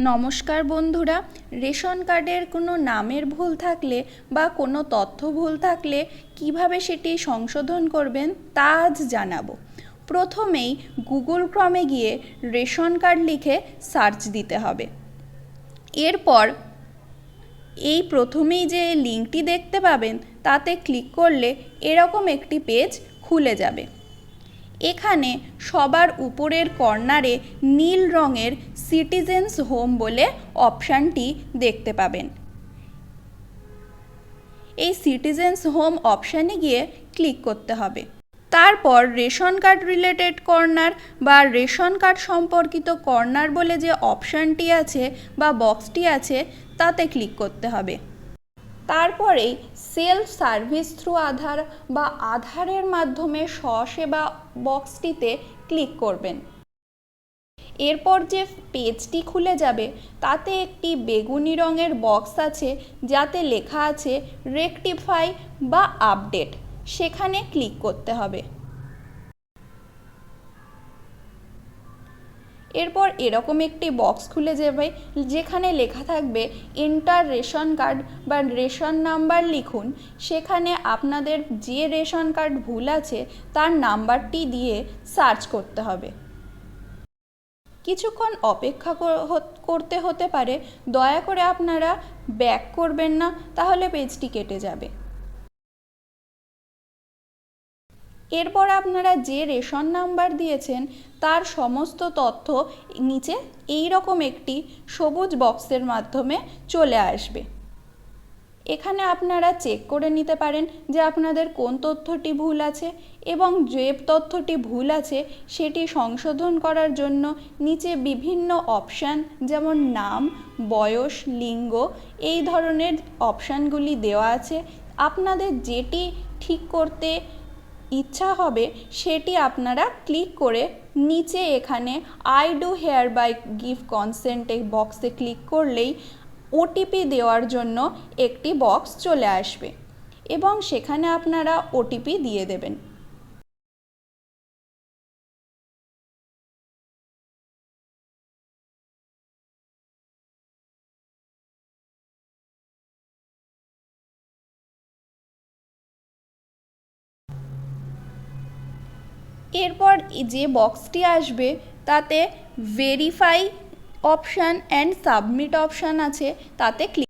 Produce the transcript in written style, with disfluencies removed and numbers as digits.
নমস্কার বন্ধুরা, রেশন কার্ডের কোনো নামের ভুল থাকলে বা কোনো তথ্য ভুল থাকলে কিভাবে সেটি সংশোধন করবেন তা আজ জানাবো। প্রথমেই গুগল ক্রমে গিয়ে রেশন কার্ড লিখে সার্চ দিতে হবে। এরপর এই প্রথমেই যে লিঙ্কটি দেখতে পাবেন তাতে ক্লিক করলে এরকম একটি পেজ খুলে যাবে। এখানে সবার উপরের কর্নারে নীল রঙের সিটিজেন্স হোম বলে অপশানটি দেখতে পাবেন। এই সিটিজেন্স হোম অপশানে গিয়ে ক্লিক করতে হবে। তারপর রেশন কার্ড রিলেটেড কর্নার বা রেশন কার্ড সম্পর্কিত কর্নার বলে যে অপশানটি আছে বা বক্সটি আছে তাতে ক্লিক করতে হবে। তারপরেই সেলফ সার্ভিস থ্রু আধার বা আধারের মাধ্যমে স্বসেবা বক্সটিতে ক্লিক করবেন। এরপর যে পেজটি খুলে যাবে তাতে একটি বেগুনি রঙের বক্স আছে যাতে লেখা আছে রেকটিফাই বা আপডেট, সেখানে ক্লিক করতে হবে। এরপর এরকম একটি বক্স খুলে যাবে যেখানে লেখা থাকবে এন্টার রেশন কার্ড বা রেশন নাম্বার লিখুন। সেখানে আপনাদের যে রেশন কার্ড ভুল আছে তার নাম্বারটি দিয়ে সার্চ করতে হবে। কিছুক্ষণ অপেক্ষা করতে হতে পারে, দয়া করে আপনারা ব্যাক করবেন না, তাহলে পেজটি কেটে যাবে। এরপর আপনারা যে রেশন নাম্বার দিয়েছেন তার সমস্ত তথ্য নিচে এই রকম একটি সবুজ বক্সের মাধ্যমে চলে আসবে। এখানে আপনারা চেক করে নিতে পারেন যে আপনাদের কোন তথ্যটি ভুল আছে এবং যে তথ্যটি ভুল আছে সেটি সংশোধন করার জন্য নিচে বিভিন্ন অপশান যেমন নাম, বয়স, লিঙ্গ এই ধরনের অপশানগুলি দেওয়া আছে। আপনাদের যেটি ঠিক করতে ইচ্ছা হবে সেটি আপনারা ক্লিক করে নিচে এখানে I do hereby give consent এই বক্সে ক্লিক করলেই ওটিপি দেওয়ার জন্য একটি বক্স চলে আসবে এবং সেখানে আপনারা ওটিপি দিয়ে দেবেন। এরপর যে বক্সটি আসবে তাতে verify option and submit option আছে, তাতে ক্লিক